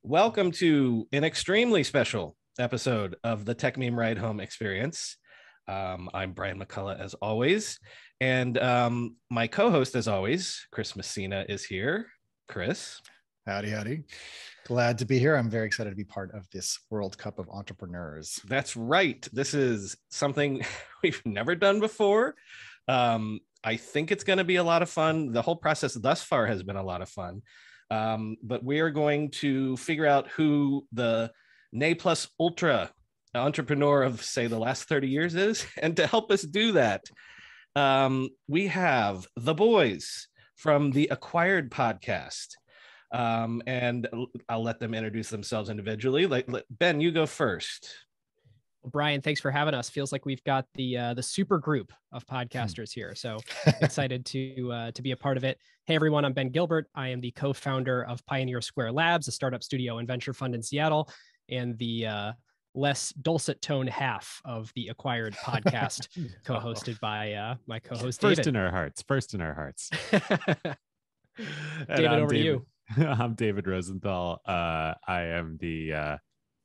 Welcome to an extremely special episode of the Tech Meme Ride Home Experience. I'm Brian McCullough, as always, and my co-host, as always, Chris Messina, is here. Chris. Howdy, howdy. Glad to be here. I'm very excited to be part of this World Cup of Entrepreneurs. That's right. This is something we've never done before. I think it's going to be a lot of fun. The whole process thus far has been a lot of fun. But we are going to figure out who the Ne Plus Ultra entrepreneur of, say, the last 30 years is. And to help us do that, we have the boys from the Acquired podcast. And I'll let them introduce themselves individually. Ben, you go first. Brian, thanks for having us. Feels like we've got the super group of podcasters here. So excited to be a part of it. Hey, everyone, I'm Ben Gilbert. I am the co-founder of Pioneer Square Labs, a startup studio and venture fund in Seattle, and the less dulcet tone half of the Acquired podcast, co-hosted by my co-host, David. First in our hearts. David, over to you. I'm David Rosenthal. I am the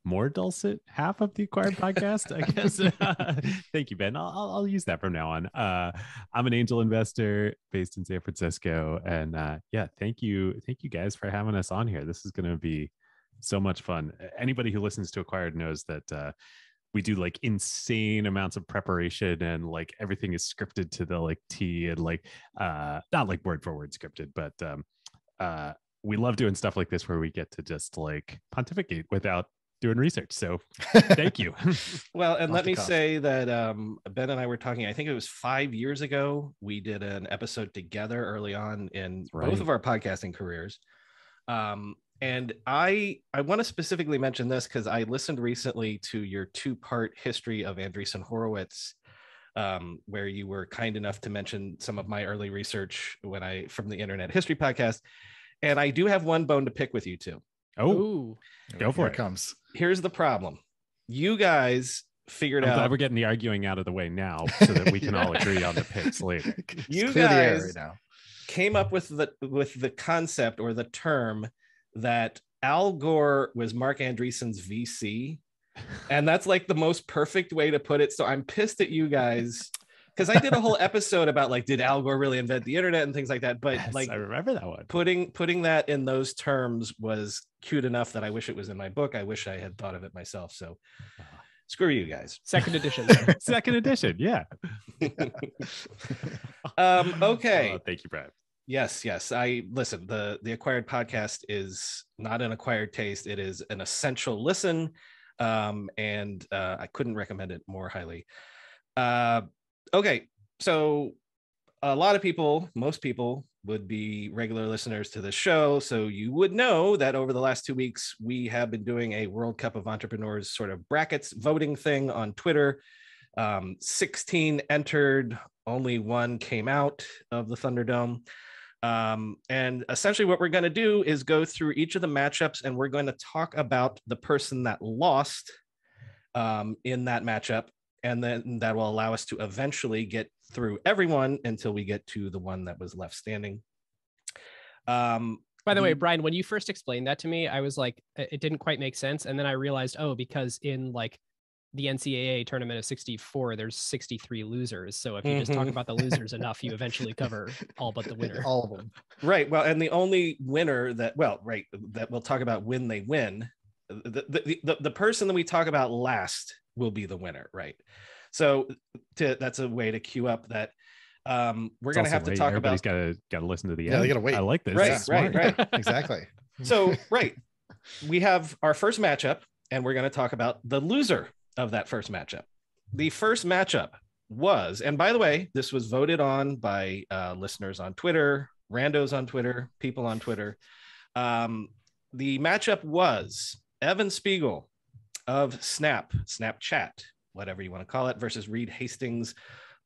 more dulcet half of the Acquired podcast, I guess. Thank you, Ben. I'll use that from now on. I'm an angel investor based in San Francisco, and thank you guys for having us on here. This is going to be so much fun. Anybody who listens to Acquired knows that we do like insane amounts of preparation, and like everything is scripted to the like T, and like not like word for word scripted, but we love doing stuff like this where we get to just like pontificate without doing research. So thank you. Well, and let me say that Ben and I were talking, I think it was 5 years ago, we did an episode together early on in both of our podcasting careers. And I want to specifically mention this because I listened recently to your 2-part history of Andreessen Horowitz, where you were kind enough to mention some of my early research from the Internet History podcast. And I do have one bone to pick with you two. Oh, go for it. Comes. Here's the problem. You guys figured out. Glad we're getting the arguing out of the way now so that we can all agree on the picks later. You guys came up with the concept or the term that Al Gore was Mark Andreessen's VC. And that's like the most perfect way to put it. So I'm pissed at you guys. Because I did a whole episode about like, did Al Gore really invent the internet and things like that? But yes, like, I remember that one. Putting that in those terms was cute enough that I wish it was in my book. I wish I had thought of it myself. So screw you guys. Second edition. Second edition. Yeah. Okay. Thank you, Brad. Yes. I listen. The Acquired podcast is not an acquired taste. It is an essential listen, and I couldn't recommend it more highly. Okay, so a lot of people, most people would be regular listeners to the show. So you would know that over the last 2 weeks, we have been doing a World Cup of Entrepreneurs sort of brackets voting thing on Twitter. 16 entered, only 1 came out of the Thunderdome. And essentially what we're going to do is go through each of the matchups, and we're going to talk about the person that lost in that matchup. And then that will allow us to eventually get through everyone until we get to the one that was left standing. By the way, Brian, when you first explained that to me, I was like, it didn't quite make sense. And then I realized, because in like the NCAA tournament of 64, there's 63 losers. So if you just talk about the losers enough, you eventually cover all but the winner. All of them. Right. Well, and the only winner that we'll talk about when they win, the person that we talk about last will be the winner, right? So that's a way to queue up that we're going to have to talk about. Everybody's got to listen to the end. They got to wait. I like this. Right. Exactly. So we have our first matchup, and we're going to talk about the loser of that first matchup. The first matchup was, and by the way, this was voted on by listeners on Twitter, randos on Twitter, people on Twitter. The matchup was Evan Spiegel of Snapchat, whatever you want to call it, versus Reed Hastings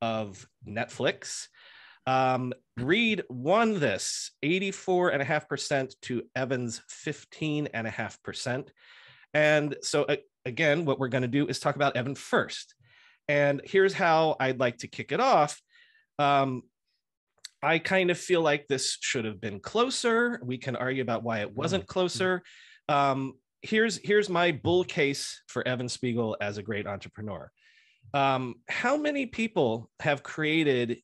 of Netflix. Reed won this 84.5% to Evan's 15.5%. And so again, what we're going to do is talk about Evan first. And here's how I'd like to kick it off. I kind of feel like this should have been closer. We can argue about why it wasn't closer. here's my bull case for Evan Spiegel as a great entrepreneur. How many people have created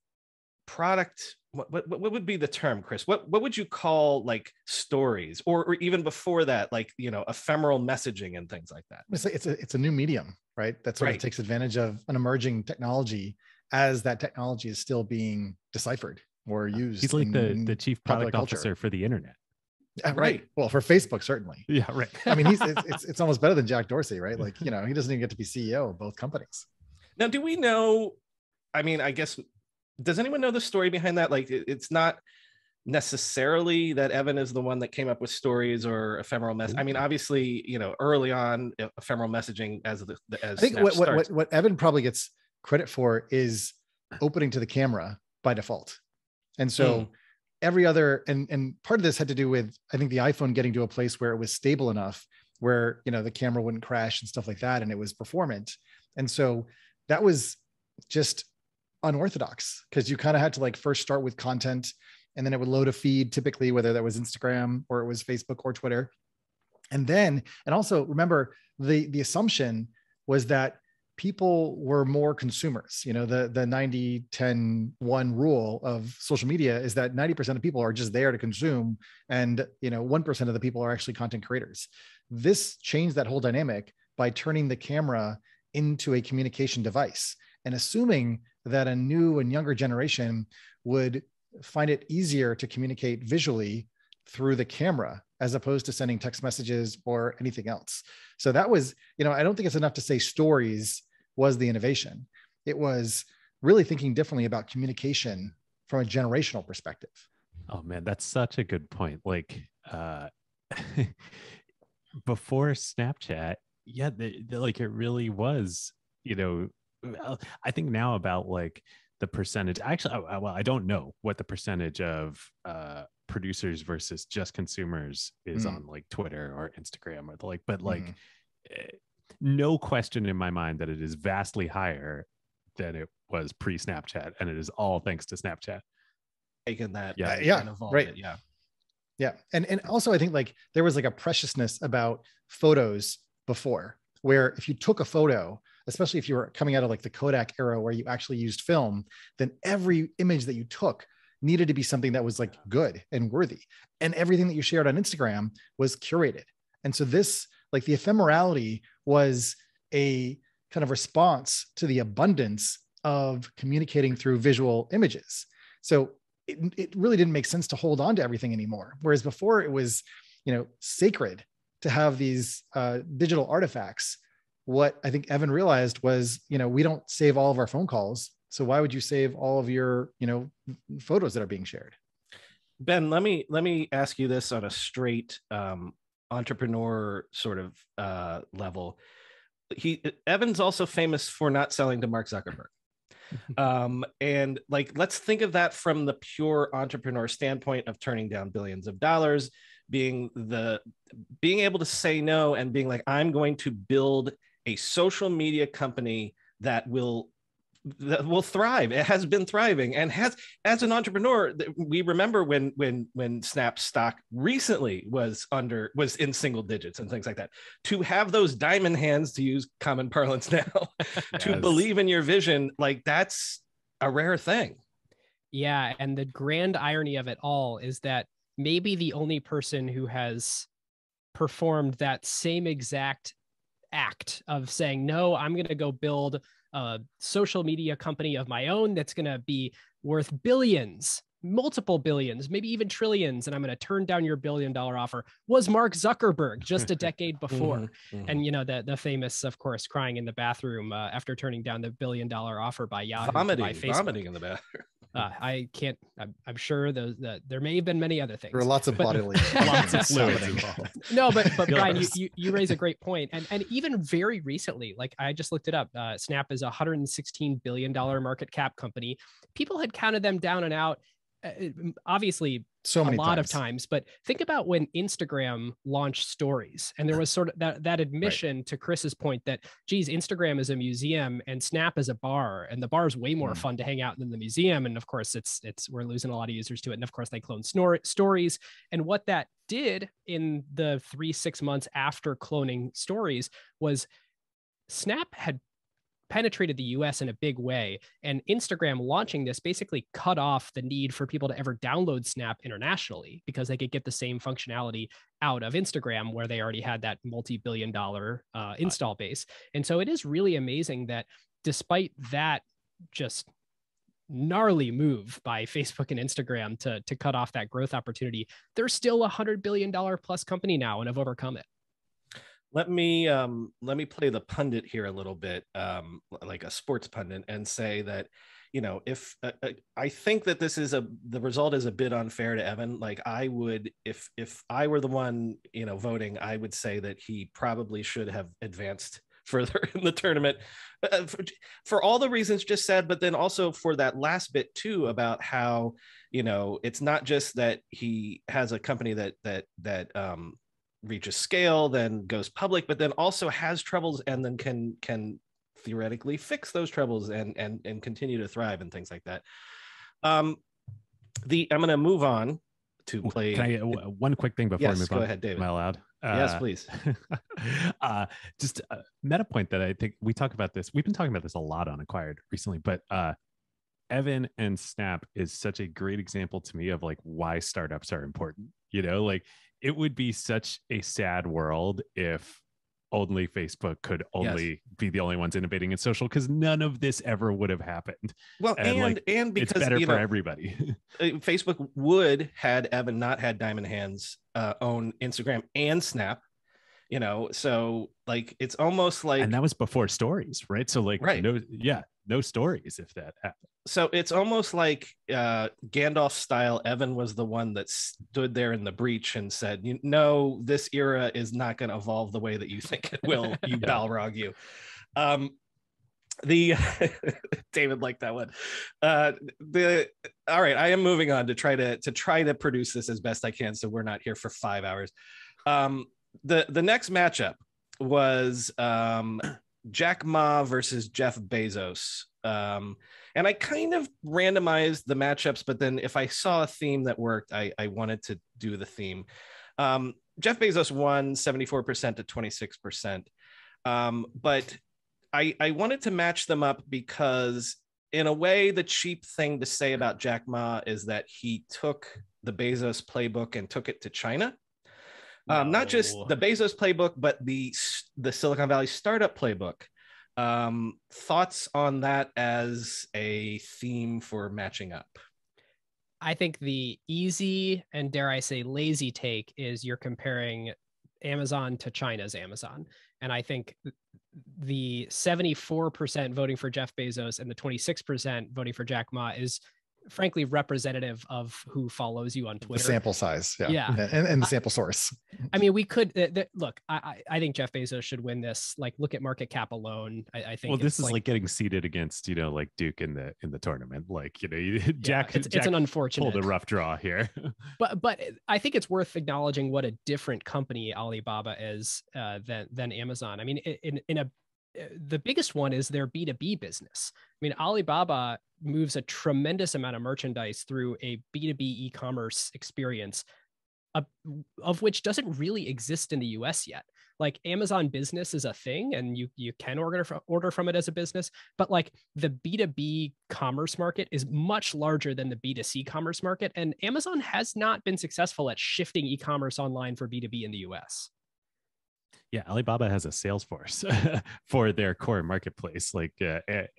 product? What would be the term, Chris? What would you call like stories, or even before that, like, you know, ephemeral messaging and things like that? It's a new medium, right? That sort of takes advantage of an emerging technology as that technology is still being deciphered or used. He's like the chief product officer for the internet. Right. Well, for Facebook, certainly. Yeah, right. I mean, it's almost better than Jack Dorsey, right? Like, you know, he doesn't even get to be CEO of both companies. Now, do we know, I mean, I guess, does anyone know the story behind that? Like, it's not necessarily that Evan is the one that came up with stories or ephemeral mess. I mean, obviously, you know, early on, ephemeral messaging as I think what Evan probably gets credit for is opening to the camera by default. And so every other, and part of this had to do with, I think, the iPhone getting to a place where it was stable enough where, you know, the camera wouldn't crash and stuff like that. And it was performant. And so that was just unorthodox, because you kind of had to like first start with content, and then it would load a feed, typically, whether that was Instagram or it was Facebook or Twitter. And also remember, the assumption was that people were more consumers. You know, the 90-10-1 rule of social media is that 90% of people are just there to consume, and, you know, 1% of the people are actually content creators. This changed that whole dynamic by turning the camera into a communication device and assuming that a new and younger generation would find it easier to communicate visually through the camera as opposed to sending text messages or anything else. So that was, you know, I don't think it's enough to say stories was the innovation. It was really thinking differently about communication from a generational perspective. Oh man, that's such a good point. Like before Snapchat, yeah, like it really was, you know, I think now about like the percentage. Actually, well, I don't know what the percentage of producers versus just consumers is on like Twitter or Instagram or the like, but like no question in my mind that it is vastly higher than it was pre-Snapchat, and it is all thanks to Snapchat. Taking that, and evolved it, yeah. And also I think like there was like a preciousness about photos before, where if you took a photo, especially if you were coming out of like the Kodak era where you actually used film, then every image that you took needed to be something that was like good and worthy. And everything that you shared on Instagram was curated. And so this, like the ephemerality was a kind of response to the abundance of communicating through visual images. So it really didn't make sense to hold on to everything anymore. Whereas before it was, you know, sacred to have these digital artifacts. What I think Evan realized was, you know, we don't save all of our phone calls. So why would you save all of your, you know, photos that are being shared? Ben, let me ask you this on a straight entrepreneur sort of level. Evan's also famous for not selling to Mark Zuckerberg. And like, let's think of that from the pure entrepreneur standpoint of turning down billions of dollars, being able to say no and being like, I'm going to build a social media company that will thrive. It has been thriving, and has, as an entrepreneur, we remember when Snap stock recently was in single digits and things like that. To have those diamond hands, to use common parlance now, to believe in your vision, like that's a rare thing. Yeah, and the grand irony of it all is that maybe the only person who has performed that same exact act of saying, no, I'm going to go build a social media company of my own that's going to be worth billions, multiple billions, maybe even trillions, and I'm going to turn down your $1 billion offer, was Mark Zuckerberg just a decade before. And, you know, the famous, of course, crying in the bathroom after turning down the $1 billion offer by Yahoo, by Facebook. Vomiting in the bathroom. I'm sure there may have been many other things. There were lots of bodily, lots of fluids involved. No, but Brian, you raise a great point. And even very recently, like I just looked it up, Snap is a $116 billion market cap company. People had counted them down and out. Obviously, So many a lot of times. But think about when Instagram launched stories, and there was sort of that admission to Chris's point that, geez, Instagram is a museum and Snap is a bar, and the bar is way more fun to hang out than the museum. And of course, we're losing a lot of users to it. And of course, they clone stories. And what that did in the 3-6 months after cloning stories was Snap had penetrated the US in a big way, and Instagram launching this basically cut off the need for people to ever download Snap internationally, because they could get the same functionality out of Instagram, where they already had that multi-billion-dollar install base. And so it is really amazing that despite that just gnarly move by Facebook and Instagram to cut off that growth opportunity, they're still $100 billion plus company now and have overcome it. Let me play the pundit here a little bit, like a sports pundit, and say that, if I think that the result is a bit unfair to Evan. Like, I would, if I were the one, voting, I would say that he probably should have advanced further in the tournament, for all the reasons just said, but then also for that last bit too, about how, it's not just that he has a company that reaches scale, then goes public, but then also has troubles, and then can theoretically fix those troubles and continue to thrive and things like that. I'm going to move on to play. Can I one quick thing before we move on? Go ahead, David. Am I allowed? Yes, please. Just a meta point that I think we talk about this. We've been talking about this a lot on Acquired recently, but Evan and Snap is such a great example to me of like why startups are important. Like, it would be such a sad world if only Facebook could only be the only ones innovating in social, because none of this ever would have happened. Well, and because it's better for everybody. Facebook would, had Evan not had Diamond Hands own Instagram and Snap, so like it's almost like, and that was before stories, right? So like, right. No stories if that happened. So it's almost like Gandalf style. Evan was the one that stood there in the breach and said, this era is not going to evolve the way that you think it will, you Balrog, you. The David liked that one. All right, I am moving on to try to produce this as best I can, so we're not here for 5 hours. The next matchup was Jack Ma versus Jeff Bezos. And I kind of randomized the matchups, but then if I saw a theme that worked, I wanted to do the theme. Jeff Bezos won 74% to 26%. But I wanted to match them up because, in a way, the cheap thing to say about Jack Ma is that he took the Bezos playbook and took it to China. Not just the Bezos playbook, but the Silicon Valley startup playbook. Thoughts on that as a theme for matching up? I think the easy and, dare I say, lazy take is you're comparing Amazon to China's Amazon. And I think the 74% voting for Jeff Bezos and the 26% voting for Jack Ma is frankly representative of who follows you on Twitter. The sample size, yeah. And the sample source. I mean, we could look. I think Jeff Bezos should win this. Like, look at market cap alone. I think. Well, this is like getting seeded against like Duke in the tournament. Like Jack. It's an unfortunate. Pulled a rough draw here. but I think it's worth acknowledging what a different company Alibaba is than Amazon. I mean, the biggest one is their B2B business. I mean, Alibaba moves a tremendous amount of merchandise through a B2B e-commerce experience, of which doesn't really exist in the US yet. Like, Amazon Business is a thing, and you can order from it as a business, but like the B2B commerce market is much larger than the B2C commerce market, and Amazon has not been successful at shifting e-commerce online for B2B in the US. Yeah, Alibaba has a sales force for their core marketplace. Like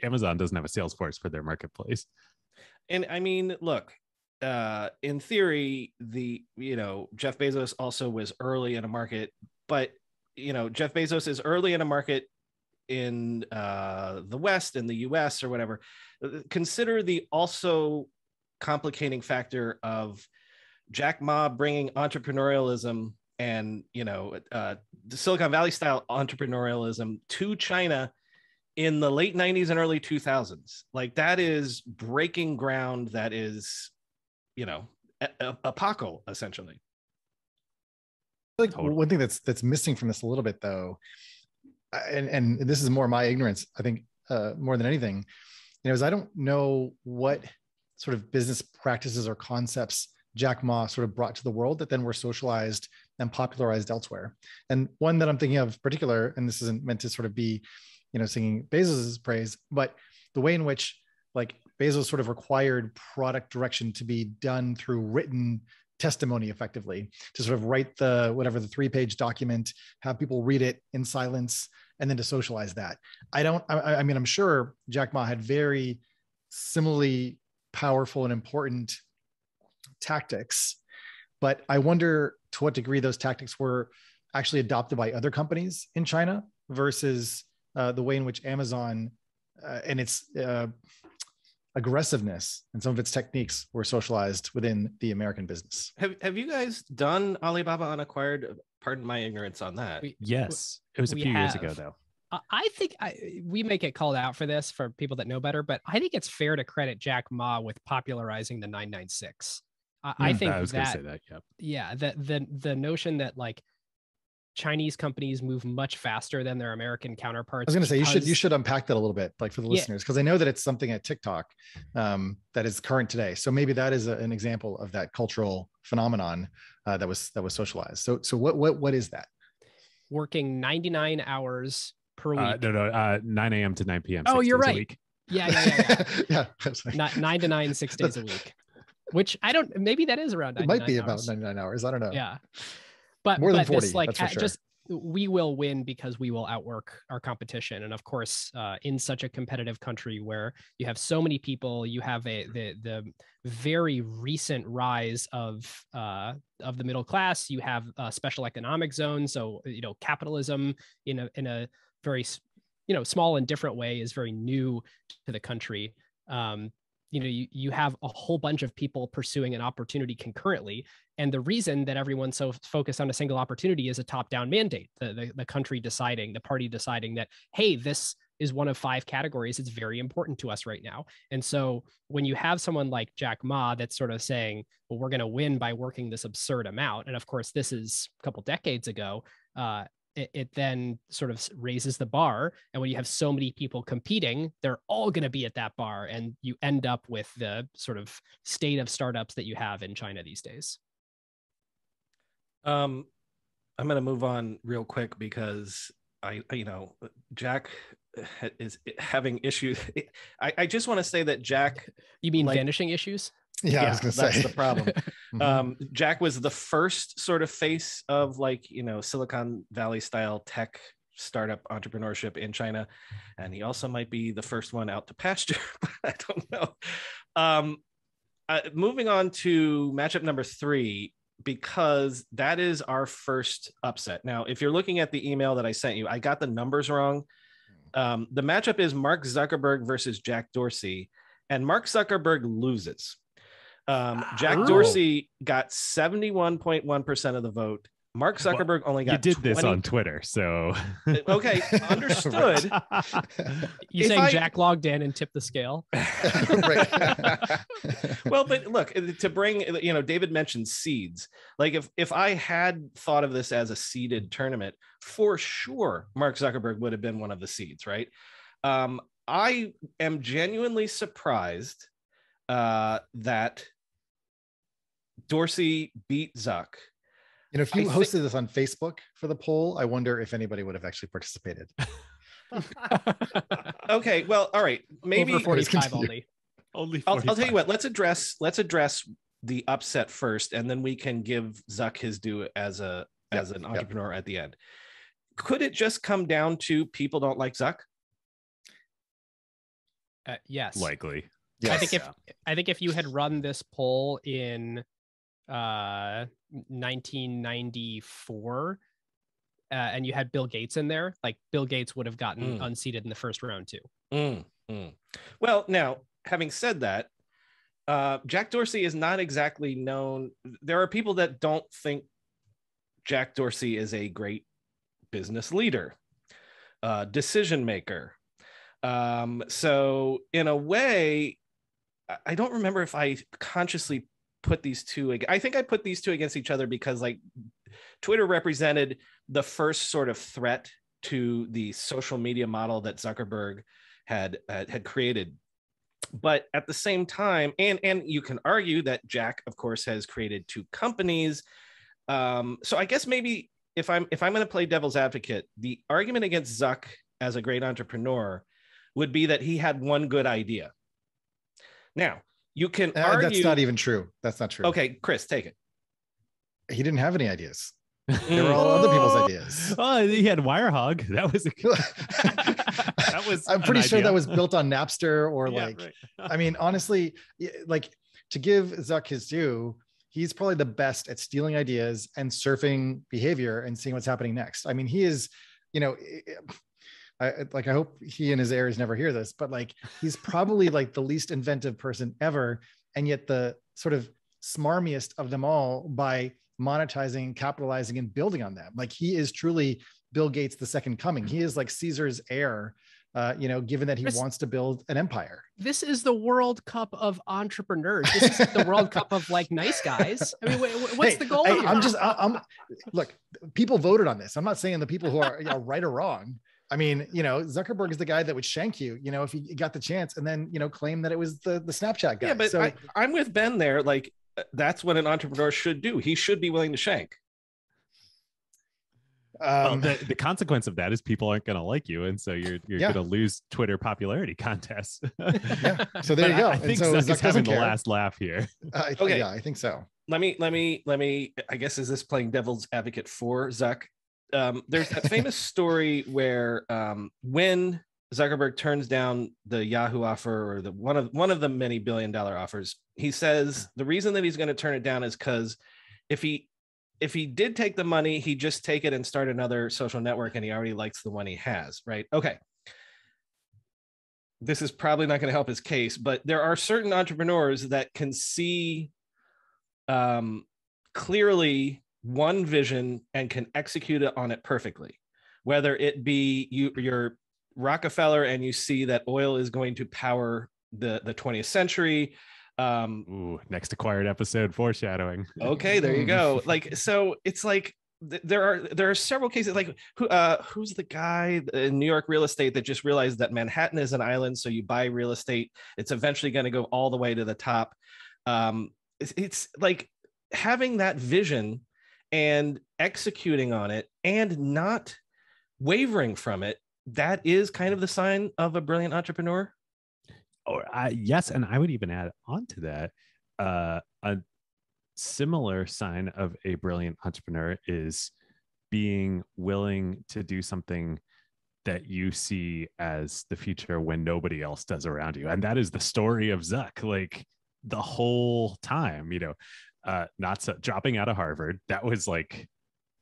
Amazon doesn't have a sales force for their marketplace. And I mean, look, in theory, Jeff Bezos also was early in a market, but Jeff Bezos is early in a market in the West, in the US or whatever. Consider the also complicating factor of Jack Ma bringing entrepreneurialism and the Silicon Valley style entrepreneurialism to China in the late 90s and early 2000s. Like, that is breaking ground. That is, apocal, essentially. I feel like one thing that's missing from this a little bit, though, and this is more my ignorance, I think, more than anything, is I don't know what sort of business practices or concepts Jack Ma sort of brought to the world that then were socialized and popularized elsewhere. And one that I'm thinking of particular, and this isn't meant to sort of be, singing Bezos's praise, but the way in which like Bezos sort of required product direction to be done through written testimony, effectively, to sort of write the 3-page document, have people read it in silence, and then to socialize that. I mean, I'm sure Jack Ma had very similarly powerful and important tactics, but I wonder to what degree those tactics were actually adopted by other companies in China versus the way in which Amazon and its aggressiveness and some of its techniques were socialized within the American business. Have you guys done Alibaba Unacquired? Pardon my ignorance on that. Yes, it was a few years ago, though. I think we may get called out for this for people that know better, but I think it's fair to credit Jack Ma with popularizing the 996. I think I was going to say that. Yep. Yeah, the notion that like Chinese companies move much faster than their American counterparts. I was going to say you should unpack that a little bit, like for the listeners, because I know that it's something at TikTok that is current today. So maybe that is an example of that cultural phenomenon that was socialized. So what is that? Working 99 hours per week. No, 9 a.m. to 9 p.m. Oh, you're right. A week. Yeah. Yeah. 9 to 9, 6 days a week. Which maybe that is around 99 hours. It might be hours. about 99 hours. I don't know. Yeah. But more than 40, this, like, that's for sure. Just we will win because we will outwork our competition. And of course, in such a competitive country where you have so many people, you have the very recent rise of the middle class. You have a special economic zone. So, capitalism in a very, small and different way is very new to the country. You have a whole bunch of people pursuing an opportunity concurrently. And the reason that everyone's so focused on a single opportunity is a top-down mandate, the country deciding, the party deciding that, hey, this is one of 5 categories. It's very important to us right now. And so when you have someone like Jack Ma that's sort of saying, well, we're going to win by working this absurd amount. And of course, this is a couple decades ago. It then sort of raises the bar. And when you have so many people competing, they're all going to be at that bar. And you end up with the sort of state of startups that you have in China these days. I'm going to move on real quick because Jack is having issues. I just want to say that Jack. You mean vanishing issues? Yeah, I was going to say that's the problem. Jack was the first sort of face of Silicon Valley style tech startup entrepreneurship in China. And he also might be the first one out to pasture, but I don't know. Moving on to matchup number 3, because that is our first upset. Now, if you're looking at the email that I sent you, I got the numbers wrong. The matchup is Mark Zuckerberg versus Jack Dorsey, and Mark Zuckerberg loses. Jack Dorsey got 71.1% of the vote. Mark Zuckerberg only got. You did this on Twitter, so okay, understood. You saying Jack logged in and tipped the scale? Well, but look, to bring, David mentioned seeds. Like if I had thought of this as a seeded tournament, for sure, Mark Zuckerberg would have been one of the seeds, right? I am genuinely surprised that Dorsey beat Zuck. If you hosted this on Facebook for the poll, I wonder if anybody would have actually participated. Okay, well, all right, maybe over 45 only. Only 45. I'll tell you what. Let's address the upset first, and then we can give Zuck his due as an entrepreneur at the end. Could it just come down to people don't like Zuck? Yes, likely. Yes. I think if you had run this poll in 1994 and you had Bill Gates in there, like Bill Gates would have gotten unseated in the first round too. Well, now having said that, Jack Dorsey is not exactly known. There are people that don't think Jack Dorsey is a great business leader, decision maker. So in a way, I don't remember if I consciously put these two. I think I put these two against each other because like Twitter represented the first sort of threat to the social media model that Zuckerberg had created. But at the same time, and you can argue that Jack, of course, has created two companies. So I guess maybe if I'm going to play devil's advocate, the argument against Zuck as a great entrepreneur would be that he had one good idea. Now, you can argue that's not even true. That's not true. Okay, Chris, take it. He didn't have any ideas. They were all other people's ideas. Oh, he had Wirehog. That was that was. I'm pretty sure that was built on Napster or Yeah, like. right. I mean, honestly, like to give Zuck his due, he's probably the best at stealing ideas and surfing behavior and seeing what's happening next. I mean, he is, you know, I hope he and his heirs never hear this, but like he's probably like the least inventive person ever, and yet the sort of smarmiest of them all by monetizing, capitalizing, and building on them. Like he is truly Bill Gates, the second coming. He is like Caesar's heir, given that he wants to build an empire. This is the World Cup of entrepreneurs. This is the World Cup of like nice guys. I mean, what's the goal? I'm look, people voted on this. I'm not saying the people who are right or wrong. I mean, Zuckerberg is the guy that would shank you, if he got the chance, and then, claim that it was the Snapchat guy. Yeah, but so, I'm with Ben there. Like, that's what an entrepreneur should do. He should be willing to shank. Well, the consequence of that is people aren't going to like you, and so you're going to lose Twitter popularity contests. Yeah. So there you go. I think so Zuck is having the last laugh here. Okay. Yeah, I think so. Let me. I guess, is this playing devil's advocate for Zuck? There's that famous story where when Zuckerberg turns down the Yahoo offer, or the one of the many $1 billion offers, he says the reason that he's going to turn it down is because if he did take the money, he'd just take it and start another social network, and he already likes the one he has, right? Okay. This is probably not going to help his case, but there are certain entrepreneurs that can see clearly one vision and can execute it on it perfectly. Whether it be you're Rockefeller and you see that oil is going to power the 20th century. Next acquired episode foreshadowing. Okay, there you go. Like, so it's like there are several cases, like who's the guy in New York real estate that just realized that Manhattan is an island, so you buy real estate, it's eventually going to go all the way to the top. It's like having that vision and executing on it and not wavering from it. That is kind of the sign of a brilliant entrepreneur. Yes, and I would even add on to that a similar sign of a brilliant entrepreneur is being willing to do something that you see as the future when nobody else does around you. And that is the story of Zuck. Like the whole time, dropping out of Harvard, that was like,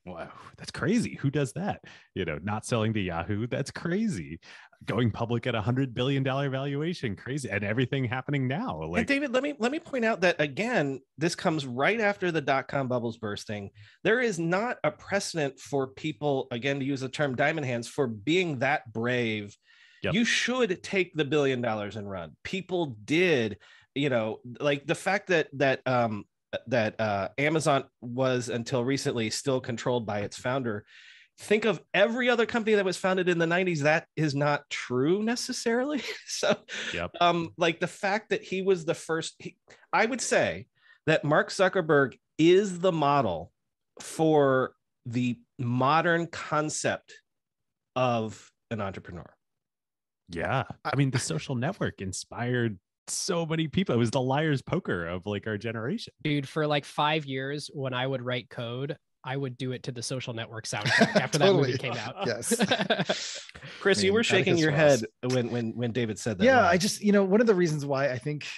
wow, that's crazy. Who does that? Not selling to Yahoo, that's crazy. Going public at $100 billion valuation, crazy. And everything happening now. Like, and David, let me point out that again, this comes right after the dot-com bubbles bursting. There is not a precedent for people, again, to use the term diamond hands, for being that brave. Yep. You should take the $1 billion and run. People did, like the fact that Amazon was until recently still controlled by its founder. Think of every other company that was founded in the 90s. That is not true necessarily. So, yep. Like the fact that he was the first, I would say that Mark Zuckerberg is the model for the modern concept of an entrepreneur. Yeah. I mean, the social network inspired so many people. It was the liar's poker of like our generation. Dude, for like 5 years when I would write code, I would do it to the Social Network soundtrack after Totally. that movie came out. Yes. Chris, you were shaking your head when David said that. Yeah, I just, one of the reasons why I think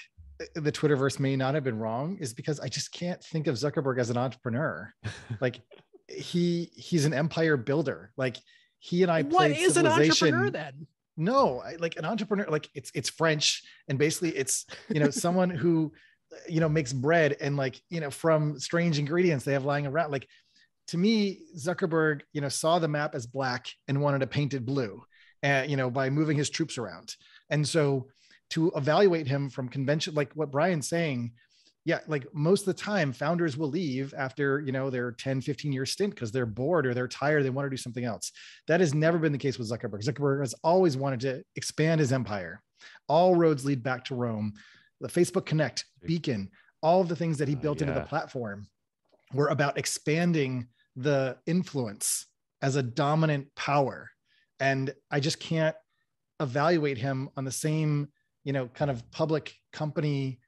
the Twitterverse may not have been wrong is because I just can't think of Zuckerberg as an entrepreneur. Like he's an empire builder. Like he and I What played is an Civilization. entrepreneur then? No, like an entrepreneur, like it's French, and basically it's someone who makes bread and like from strange ingredients they have lying around. Like to me, Zuckerberg saw the map as black and wanted to paint it blue, by moving his troops around. And so to evaluate him from convention, like what Brian's saying, yeah, like most of the time founders will leave after, their 10, 15-year stint because they're bored or they're tired. They want to do something else. That has never been the case with Zuckerberg. Zuckerberg has always wanted to expand his empire. All roads lead back to Rome. The Facebook Connect, Beacon, all of the things that he built into the platform were about expanding the influence as a dominant power. And I just can't evaluate him on the same, kind of public company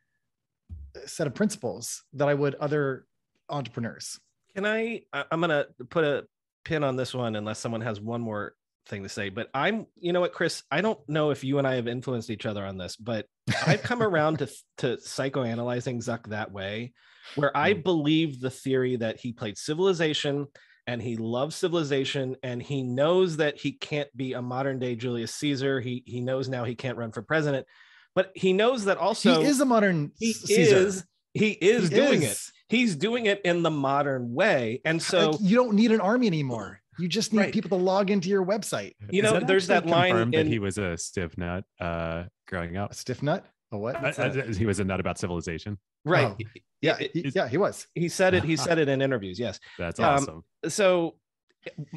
set of principles that I would other entrepreneurs. I'm going to put a pin on this one unless someone has one more thing to say, but you know what, Chris, I don't know if you and I have influenced each other on this, but I've come around to psychoanalyzing Zuck that way, where I believe the theory that he played Civilization and he loves Civilization and he knows that he can't be a modern day Julius Caesar. He knows now he can't run for president, but he knows that also he is a modern Caesar. He is doing it. He's doing it in the modern way. And so you don't need an army anymore. You just need people to log into your website. There's that line that he was a stiff nut growing up. A stiff nut? A what? He was a nut about Civilization. Right. Oh. Yeah, he was. He said it. He said it in interviews. Yes. That's awesome. So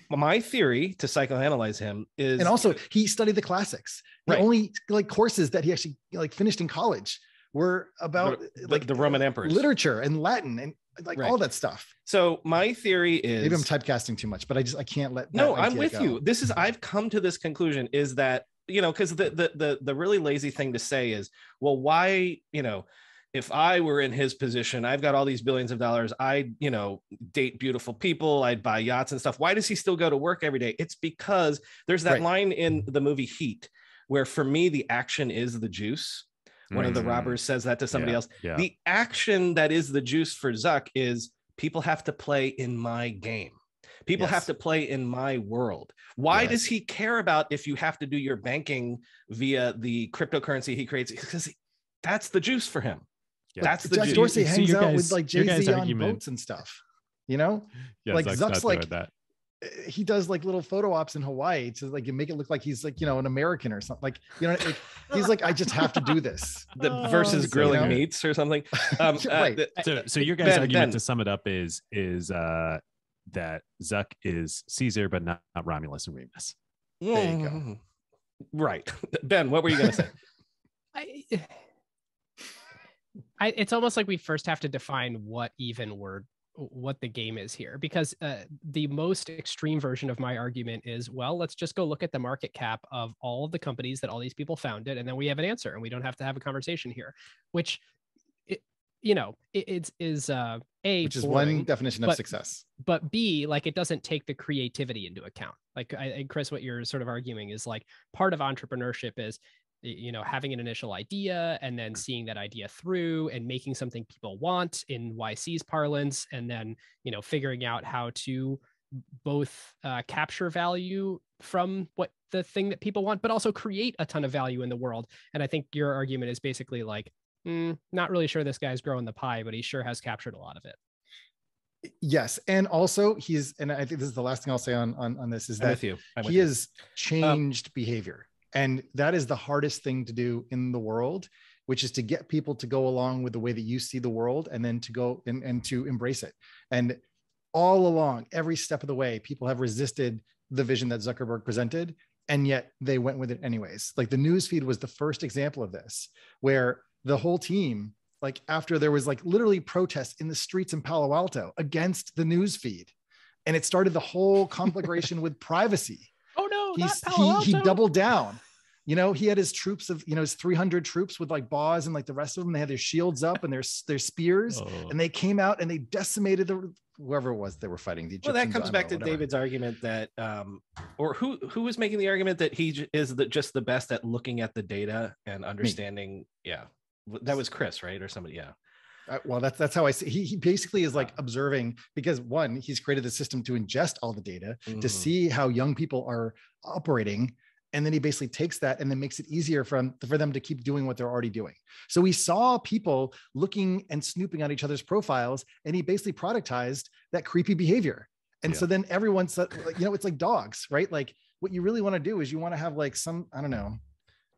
my theory to psychoanalyze him is, and also he studied the classics. The only courses that he actually finished in college were about the Roman emperors, literature and Latin and all that stuff. So my theory is, maybe I'm typecasting too much, but I can't let. No, I'm with you. I've come to this conclusion is that, because the really lazy thing to say is, well, why, if I were in his position, I've got all these billions of dollars, I'd, date beautiful people, I'd buy yachts and stuff. Why does he still go to work every day? It's because there's that line in the movie Heat where, for me, the action is the juice. One of the robbers says that to somebody else. Yeah. The action that is the juice for Zuck is people have to play in my game. People have to play in my world. Why does he care about if you have to do your banking via the cryptocurrency he creates? Because that's the juice for him. Yeah. That's the Jack juice. Dorsey hangs out with Jay-Z on boats and stuff. Zuck's that. He does little photo ops in Hawaii to make it look like he's an American or something. He's I just have to do this. Versus grilling meats or something. Right. So your guys' argument, to sum it up, is that Zuck is Caesar, but not Romulus and Remus. There you go. Right. Ben, what were you going to say? It's almost like we first have to define what the game is here, because the most extreme version of my argument is, well, let's just go look at the market cap of all of the companies that all these people founded, and then we have an answer, and we don't have to have a conversation here, which which is boring, one definition of success, but B, it doesn't take the creativity into account. Chris, what you're sort of arguing is part of entrepreneurship is, having an initial idea and then seeing that idea through and making something people want in YC's parlance, and then, figuring out how to both capture value from what the thing that people want, but also create a ton of value in the world. And I think your argument is basically not really sure this guy's growing the pie, but he sure has captured a lot of it. Yes. And also and I think this is the last thing I'll say on this, is that he has changed behavior. And that is the hardest thing to do in the world, which is to get people to go along with the way that you see the world, and then to go and to embrace it. And all along, every step of the way, people have resisted the vision that Zuckerberg presented, and yet they went with it anyways. The newsfeed was the first example of this, where the whole team, after there was literally protests in the streets in Palo Alto against the newsfeed, and it started the whole conflagration with privacy. Oh no, he doubled down. He had his troops of, his 300 troops with bows, and the rest of them, they had their shields up and their spears, and they came out and they decimated whoever it was they were fighting. The Egyptians, well, that comes back to David's argument that, or who was making the argument that he is just the best at looking at the data and understanding. Me. Yeah, that was Chris, right? Or somebody. Yeah. Well, that's how I see. He basically is observing, because one, he's created the system to ingest all the data, to see how young people are operating. And then he basically takes that and then makes it easier for them to keep doing what they're already doing. So we saw people looking and snooping on each other's profiles, and he basically productized that creepy behavior. And so then everyone's it's like dogs, right? What you really want to do is you want to have some, I don't know,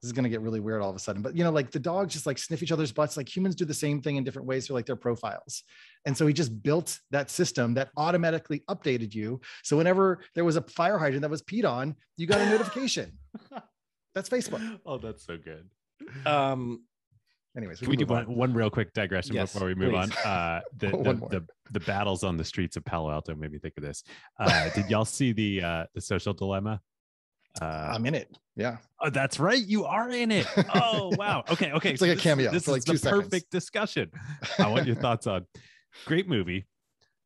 this is going to get really weird all of a sudden. But, you know, like the dogs just like sniff each other's butts. Like humans do the same thing in different ways for like their profiles. And so he just built that system that automatically updated you. So whenever there was a fire hydrant that was peed on, you got a notification. That's Facebook. Oh, that's so good. Anyways, can we do one real quick digression before we move please. on? The battles on the streets of Palo Alto made me think of this. Did y'all see the social dilemma? I'm in it. Yeah. Oh, that's right. You are in it. Oh, wow. Okay. It's like a cameo. This for like is 2 the seconds. perfect discussion. I want your thoughts on. Great movie.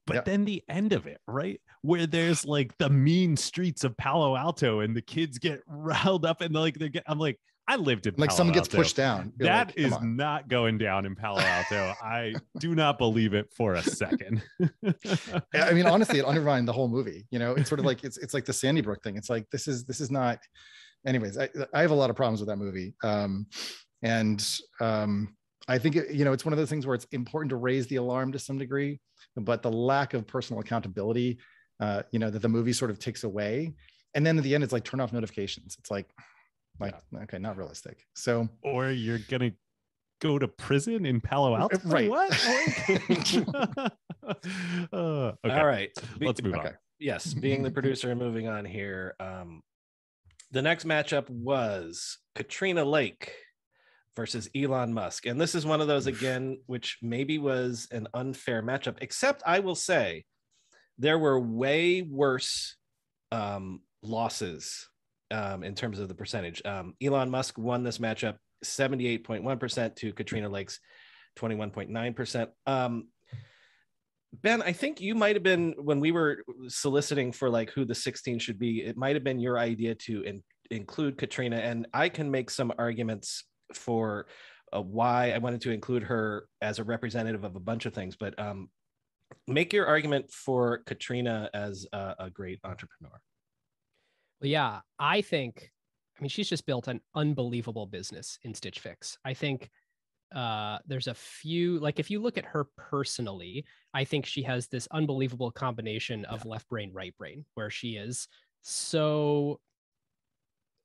But then the end of it, right? Where there's like the mean streets of Palo Alto and the kids get riled up and like I'm like, I lived in like Palo someone gets Alto. pushed down. You're That like, is not going down in Palo Alto. I do not believe it for a second. I mean, honestly, it undermined the whole movie. You know, it's sort of like it's like the Sandy Brook thing. It's like this is not. Anyways, I have a lot of problems with that movie, I think it's one of those things where it's important to raise the alarm to some degree, but the lack of personal accountability, that the movie sort of takes away, and then at the end, it's like turn off notifications. It's like okay, not realistic. So, or you're gonna go to prison in Palo Alto, right? What? Okay. All right, let's move on. Yes, being the producer and moving on here. The next matchup was Katrina Lake versus Elon Musk, and this is one of those again, which maybe was an unfair matchup. Except I will say, there were way worse losses. In terms of the percentage, Elon Musk won this matchup 78.1% to Katrina Lake's 21.9%. Ben, I think you might have been, when we were soliciting for like who the 16 should be, it might have been your idea to include Katrina, and I can make some arguments for why I wanted to include her as a representative of a bunch of things, but make your argument for Katrina as a great entrepreneur. Well, yeah, I mean, she's just built an unbelievable business in Stitch Fix. I think there's a few, like if you look at her personally, I think she has this unbelievable combination of left brain, right brain, where she is so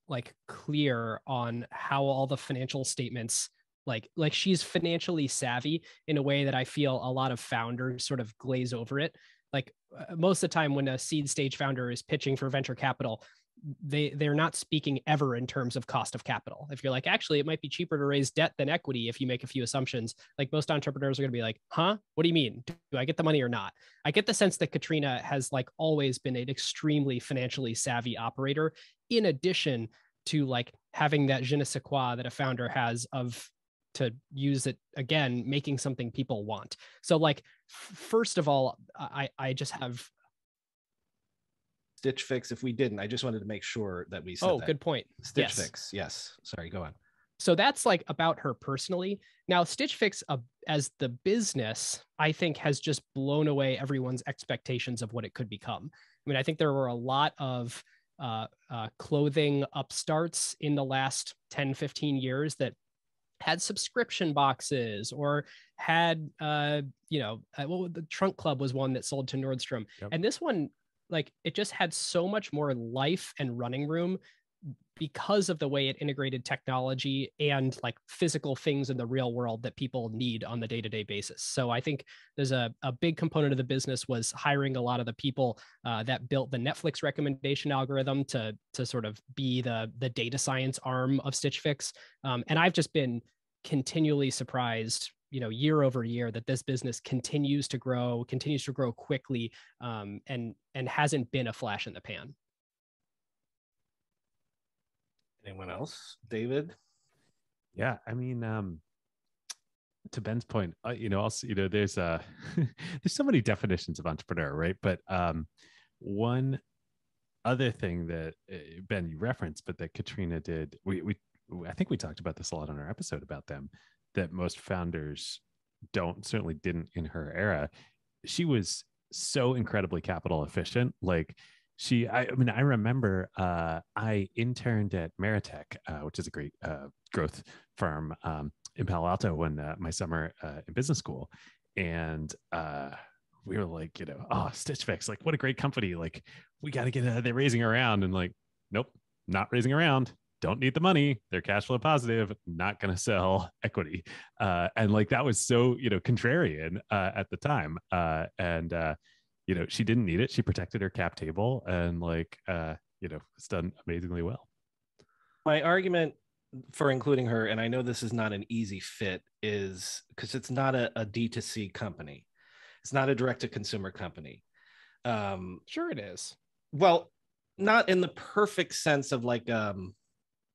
like clear on how all the financial statements, like she's financially savvy in a way that I feel a lot of founders sort of glaze over it. Like most of the time when a seed stage founder is pitching for venture capital, they're not speaking ever in terms of cost of capital. If you're like, actually, it might be cheaper to raise debt than equity if you make a few assumptions, like most entrepreneurs are going to be like, huh? What do you mean? Do I get the money or not? I get the sense that Katrina has like always been an extremely financially savvy operator, in addition to like having that je ne sais quoi that a founder has of, to use it again, making something people want. So like, first of all, I just have Stitch Fix. If we didn't, I just wanted to make sure that we said that. Good point. Stitch Fix. Yes. Sorry, go on. So that's like about her personally. Now, Stitch Fix as the business, I think has just blown away everyone's expectations of what it could become. I mean, I think there were a lot of clothing upstarts in the last 10, 15 years that had subscription boxes or had, the Trunk Club was one that sold to Nordstrom. Yep. And this one, like, it just had so much more life and running room because of the way it integrated technology and like physical things in the real world that people need on the day-to-day basis. So I think there's a big component of the business was hiring a lot of the people that built the Netflix recommendation algorithm to sort of be the data science arm of Stitch Fix. And I've just been continually surprised, year over year, that this business continues to grow quickly, and hasn't been a flash in the pan. Anyone else? David? Yeah, I mean, to Ben's point, also, there's there's so many definitions of entrepreneur, right? But one other thing that Ben, you referenced, but that Katrina did, I think we talked about this a lot on our episode about them, that most founders certainly didn't in her era. She was so incredibly capital efficient. Like I remember I interned at Meritech, which is a great growth firm in Palo Alto when my summer in business school. And we were like, Stitch Fix, like, what a great company. Like, we got to get they're raising around. And like, nope, not raising around. don't need the money. They're cash flow positive, not going to sell equity. And like, that was so, contrarian at the time. She didn't need it. She protected her cap table and it's done amazingly well. My argument for including her, and I know this is not an easy fit, is because it's not a D2C company. It's not a direct-to-consumer company. Sure it is. Well, not in the perfect sense of like,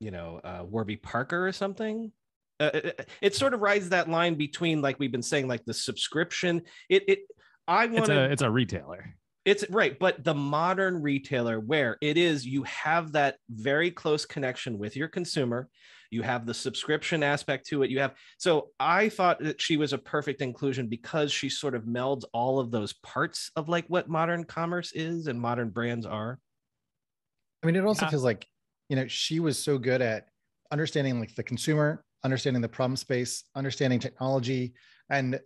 Warby Parker or something. It sort of rides that line between, like we've been saying, like the subscription. It's a retailer. It's right, but the modern retailer where it is, you have that very close connection with your consumer. You have the subscription aspect to it. So I thought that she was a perfect inclusion because she sort of melds all of those parts of like what modern commerce is and modern brands are. I mean, it also feels like, she was so good at understanding like the consumer, understanding the problem space, understanding technology, and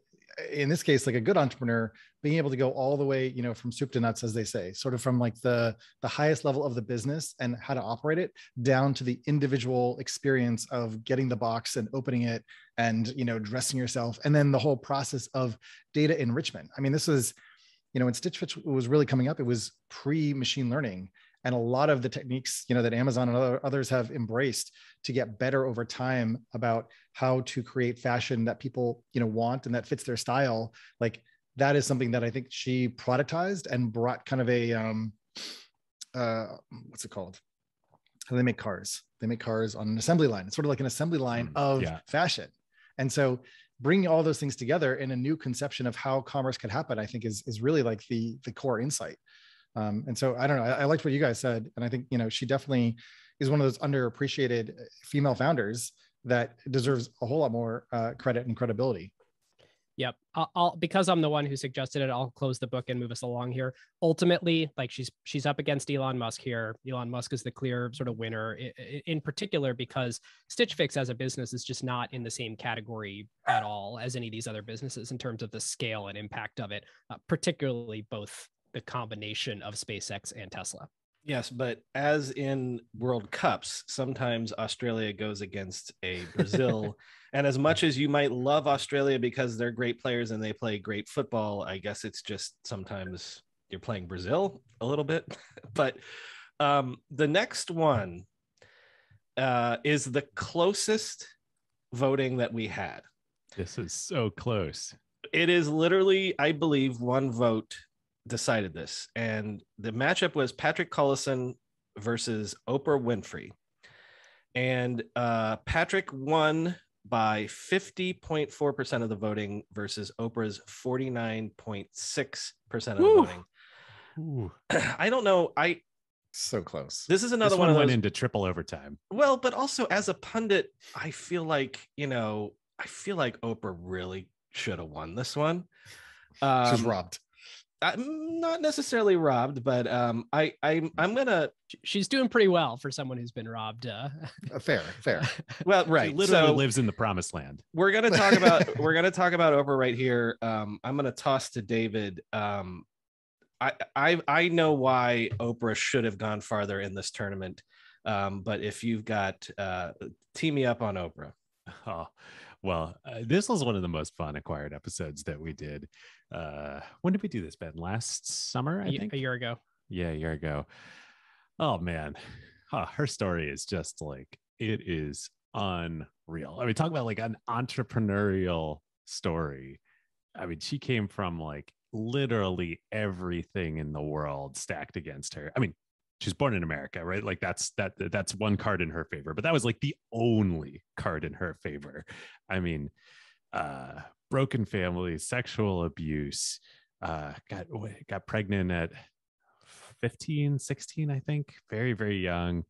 in this case, like a good entrepreneur, being able to go all the way, from soup to nuts, as they say, sort of from like the highest level of the business and how to operate it down to the individual experience of getting the box and opening it and, dressing yourself. And then the whole process of data enrichment. I mean, this was, when Stitch Fix was really coming up, it was pre-machine learning. And a lot of the techniques, that Amazon and others have embraced to get better over time about how to create fashion that people, want and that fits their style. Like that is something that I think she productized and brought kind of a, what's it called? How do they make cars? They make cars on an assembly line. It's sort of like an assembly line of fashion. And so bringing all those things together in a new conception of how commerce could happen, I think is really like the core insight. And so I don't know, I liked what you guys said. And I think, she definitely is one of those underappreciated female founders that deserves a whole lot more credit and credibility. Yep. I'll because I'm the one who suggested it, I'll close the book and move us along here. Ultimately, like she's up against Elon Musk here. Elon Musk is the clear sort of winner in particular because Stitch Fix as a business is just not in the same category at all as any of these other businesses in terms of the scale and impact of it, particularly both the combination of SpaceX and Tesla. Yes, but as in World Cups, sometimes Australia goes against a Brazil. And as much as you might love Australia because they're great players and they play great football, I guess it's just sometimes you're playing Brazil a little bit. But the next one is the closest voting that we had. This is so close. It is literally, I believe, one vote decided this, and the matchup was Patrick Cullison versus Oprah Winfrey, and Patrick won by 50.4% of the voting versus Oprah's 49.6% of the voting. Ooh. I don't know. So close. This is another this one of those, went into triple overtime. Well, but also as a pundit, I feel like Oprah really should have won this one. She's robbed. Not necessarily robbed, but I'm gonna. She's doing pretty well for someone who's been robbed. Fair. Well, right. She literally lives in the promised land. We're gonna talk about Oprah right here. I'm gonna toss to David. I know why Oprah should have gone farther in this tournament, but if you've got tee me up on Oprah. Oh, well, this was one of the most fun acquired episodes that we did. When did we do this, Ben? Last summer, I think? A year ago. Yeah, a year ago. Oh, man. Her story is just like, it is unreal. I mean, talk about like an entrepreneurial story. I mean, she came from like literally everything in the world stacked against her. I mean, she's born in America, right? Like that's one card in her favor, but that was like the only card in her favor. I mean, broken family, sexual abuse, got pregnant at 15, 16, I think, very, very young,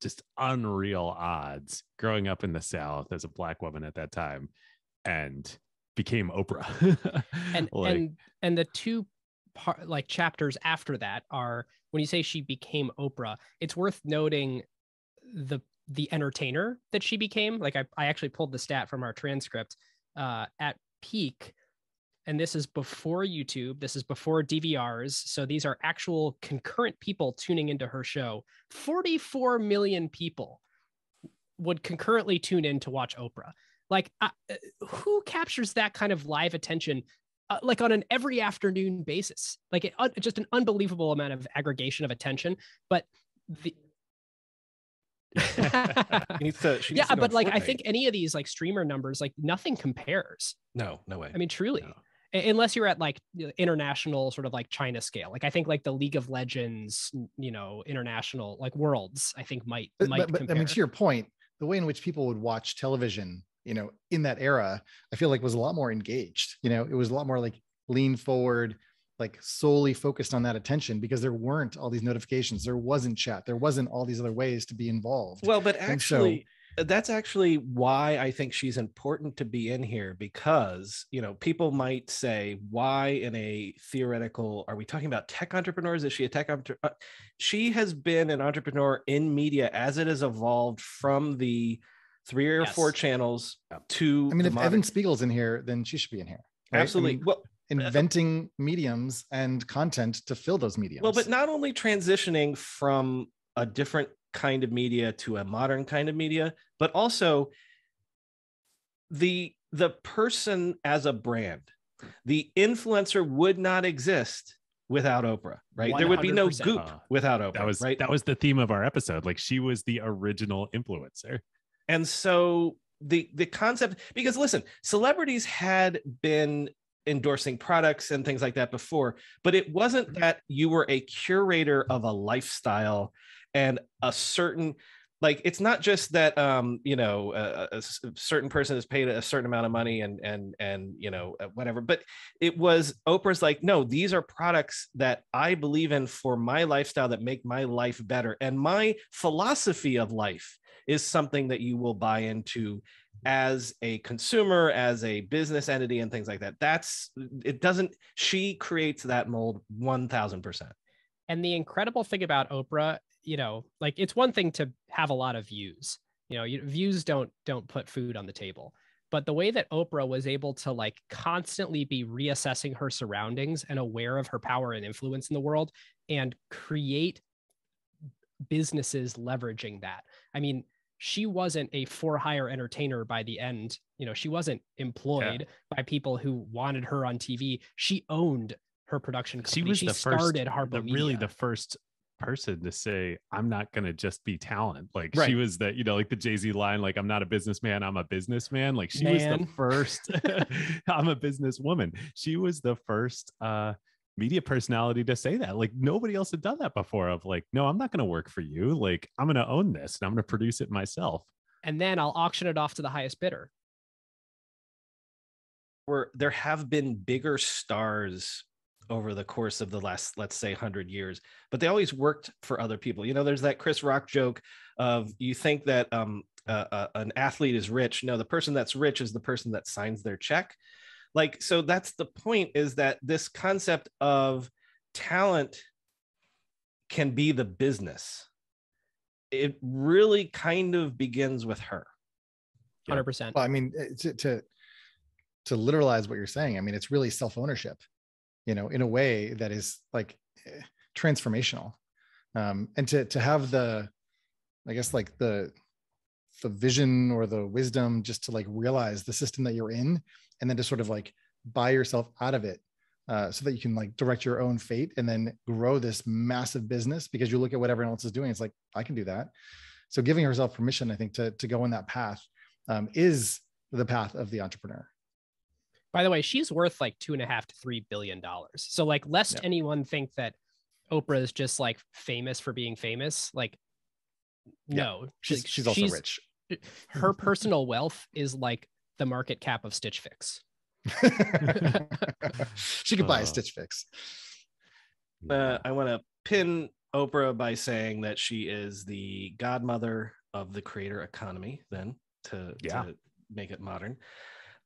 just unreal odds growing up in the South as a Black woman at that time, and became Oprah. and the two chapters after that are, when you say she became Oprah, it's worth noting the entertainer that she became. Like I actually pulled the stat from our transcript. At peak, and this is before YouTube, this is before DVRs. So these are actual concurrent people tuning into her show. 44 million people would concurrently tune in to watch Oprah. Like, who captures that kind of live attention, like on an every afternoon basis? Like, just an unbelievable amount of aggregation of attention. But yeah, but like, I think any of these like streamer numbers, like nothing compares. No way. I mean, truly. No. Unless you're at like international sort of like China scale. Like I think like the League of Legends, international like worlds, I think might but compare. I mean, to your point, the way in which people would watch television, in that era, I feel like was a lot more engaged. It was a lot more like lean forward, like solely focused on that attention, because there weren't all these notifications. There wasn't chat. There wasn't all these other ways to be involved. Well, but actually, that's actually why I think she's important to be in here, because, people might say, why in a theoretical, are we talking about tech entrepreneurs? Is she a tech entrepreneur? She has been an entrepreneur in media as it has evolved from the 3 or 4 channels to. I mean, if Evan Spiegel's in here, then she should be in here. Right? Absolutely. I mean, inventing mediums and content to fill those mediums. Well, but not only transitioning from a different kind of media to a modern kind of media, but also the person as a brand. The influencer would not exist without Oprah, right? 100%. There would be no Goop without Oprah. That was the theme of our episode. Like, she was the original influencer. And so the concept, because listen, celebrities had been endorsing products and things like that before, but it wasn't that you were a curator of a lifestyle and a certain, like, it's not just that a certain person is paid a certain amount of money and whatever, but it was Oprah's like, no, these are products that I believe in for my lifestyle that make my life better, and my philosophy of life is something that you will buy into as a consumer, as a business entity, and things like that. She creates that mold 1000%. And the incredible thing about Oprah, like, it's one thing to have a lot of views, views don't put food on the table, but the way that Oprah was able to like constantly be reassessing her surroundings and aware of her power and influence in the world and create businesses leveraging that. I mean, she wasn't a for-hire entertainer by the end. She wasn't employed by people who wanted her on TV. She owned her production company. She started Harpo Media. Really the first person to say, I'm not going to just be talent. Like, right. She was the, like the Jay-Z line, like, I'm not a businessman, I'm a businessman. Like, she was the first, I'm a businesswoman. She was the first media personality to say that. Like, nobody else had done that before, of like, no, I'm not going to work for you. Like, I'm going to own this and I'm going to produce it myself. And then I'll auction it off to the highest bidder. There have been bigger stars over the course of the last, let's say, 100 years, but they always worked for other people. There's that Chris Rock joke of, you think that an athlete is rich. No, the person that's rich is the person that signs their check. Like, so that's the point, is that this concept of talent can be the business. It really kind of begins with her. 100%. Well, I mean, to literalize what you're saying, I mean, it's really self-ownership, in a way that is like transformational. And to have the, I guess, like the vision or the wisdom just to like realize the system that you're in, and then to sort of like buy yourself out of it, so that you can like direct your own fate and then grow this massive business, because you look at what everyone else is doing. It's like, I can do that. So giving herself permission, I think, to go in that path is the path of the entrepreneur. By the way, she's worth like $2.5 to $3 billion. So like, lest anyone think that Oprah is just like famous for being famous. Like, no, she's also rich. Her personal wealth is like the market cap of Stitch Fix. She could buy a Stitch Fix. I want to pin Oprah by saying that she is the godmother of the creator economy, then, to make it modern.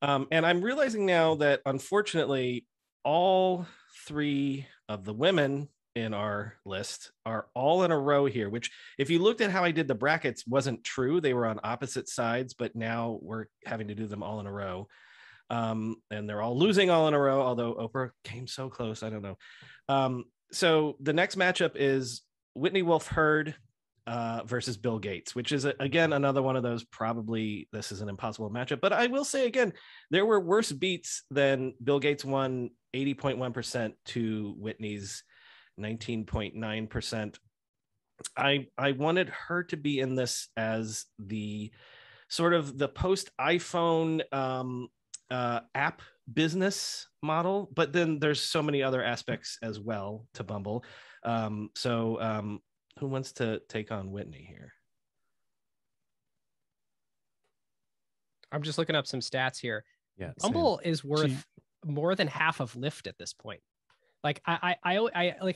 And I'm realizing now that, unfortunately, all 3 of the women in our list are all in a row here, which, if you looked at how I did the brackets, wasn't true. They were on opposite sides, but now we're having to do them all in a row. and they're all losing all in a row, although Oprah came so close. I don't know. So the next matchup is Whitney Wolfe Herd versus Bill Gates, which is again another one of those, probably this is an impossible matchup, but I will say again, there were worse beats than Bill Gates won 80.1% to Whitney's 19.9%. I wanted her to be in this as the sort of the post iPhone app business model, but then there's so many other aspects as well to Bumble. Who wants to take on Whitney here? I'm just looking up some stats here. Yeah, Bumble is worth more than half of Lyft at this point. Like I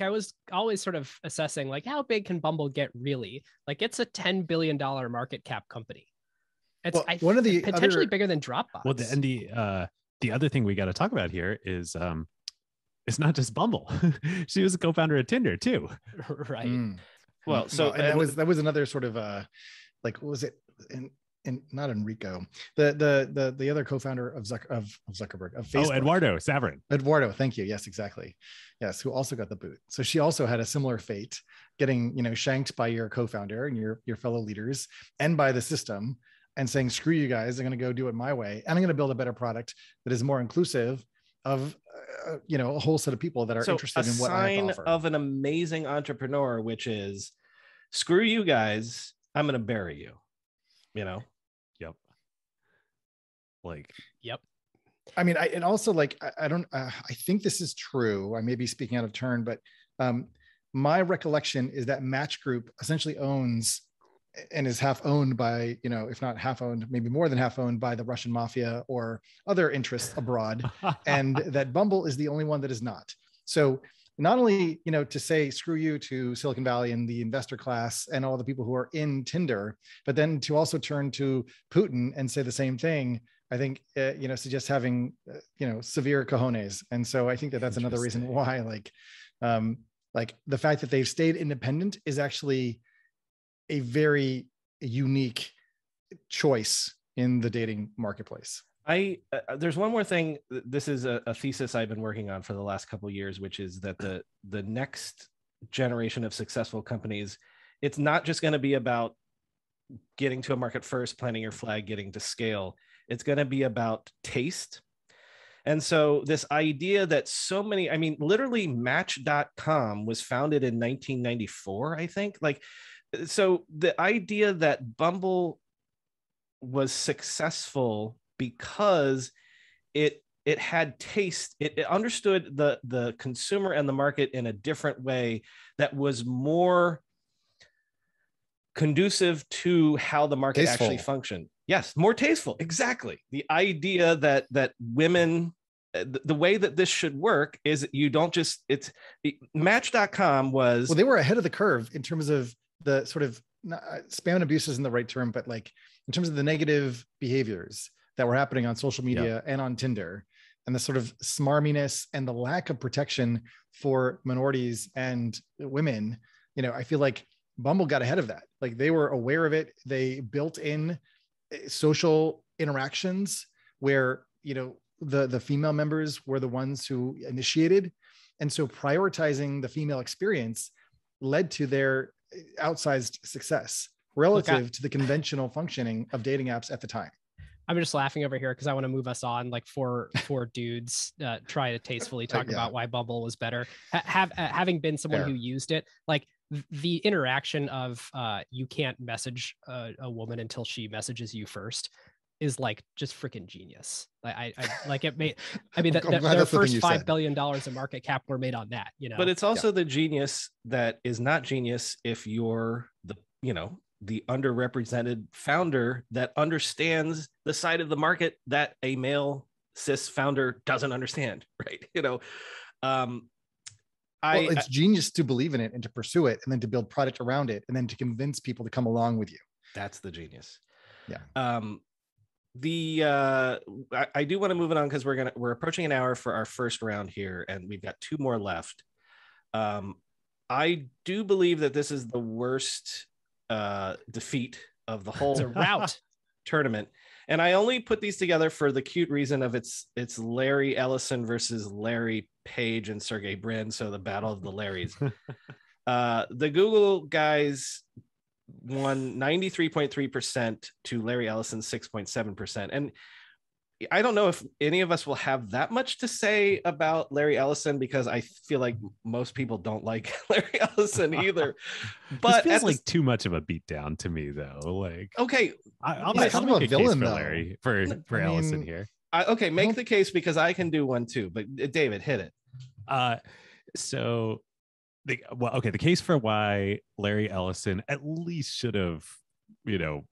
was always sort of assessing like how big can Bumble get really? Like it's a $10 billion market cap company. It's one of the potentially bigger than Dropbox. Well, and the other thing we got to talk about here is it's not just Bumble. She was a co-founder of Tinder too. Right. Well, so that was another sort of like, what was it? And not Enrico, the other co-founder of Zuckerberg, of Facebook. Oh, Eduardo Saverin. Eduardo, thank you. Yes, exactly. Yes, who also got the boot. So she also had a similar fate, getting shanked by your co-founder and your fellow leaders and by the system, and saying, "Screw you guys! I'm going to go do it my way, and I'm going to build a better product that is more inclusive of a whole set of people that are interested in what I have to offer." A sign of an amazing entrepreneur, which is, "Screw you guys! I'm going to bury you." Yep. Like, yep. I mean, I think this is true. I may be speaking out of turn, but my recollection is that Match Group essentially owns and is half owned by, if not half owned, maybe more than half owned by the Russian mafia or other interests abroad. And that Bumble is the only one that is not. So not only, to say screw you to Silicon Valley and the investor class and all the people who are in Tinder, but then to also turn to Putin and say the same thing, I think, suggests having, severe cojones. And so I think that's another reason why, like the fact that they've stayed independent is actually a very unique choice in the dating marketplace. There's one more thing. This is a thesis I've been working on for the last couple of years, which is that the next generation of successful companies, it's not just going to be about getting to a market first, planting your flag, getting to scale. It's going to be about taste. And so this idea that so many, literally Match.com was founded in 1994, I think. So the idea that Bumble was successful because it had taste, it understood the consumer and the market in a different way that was more conducive to how the market actually functioned. Yes, more tasteful. Exactly. The idea that women, the way that this should work is you don't just, Match.com was... Well, they were ahead of the curve in terms of the sort of, spam and abuse isn't the right term, but like in terms of the negative behaviors that were happening on social media and on Tinder, and the sort of smarminess and the lack of protection for minorities and women. I feel like Bumble got ahead of that. Like they were aware of it. They built in social interactions where, the female members were the ones who initiated. And so prioritizing the female experience led to their outsized success relative to the conventional functioning of dating apps at the time. I'm just laughing over here because I want to move us on, like four dudes try to tastefully talk about why Bumble was better. Having been someone who used it, like the interaction of you can't message a woman until she messages you first is like just freaking genius. I like it made. Their first $5 billion of market cap were made on that. But it's also the genius that is not genius if you're the underrepresented founder that understands the side of the market that a male cis founder doesn't understand, right? It's genius to believe in it and to pursue it and then to build product around it and then to convince people to come along with you. That's the genius. Yeah. I do want to move it on because we're approaching an hour for our first round here, and we've got two more left. I do believe that this is the worst defeat of the whole route tournament, And I only put these together for the cute reason of it's Larry Ellison versus Larry Page and Sergey Brin. So the battle of the Larrys. The Google guys won 93.3% to Larry Ellison's 6.7%. And I don't know if any of us will have that much to say about Larry Ellison, because I feel like most people don't like Larry Ellison either. But this feels like too much of a beatdown to me, though. Like, okay, I'll make a case for Larry for Ellison here. Okay, make the case, because I can do one too. But David, hit it. So the case for why Larry Ellison at least should have,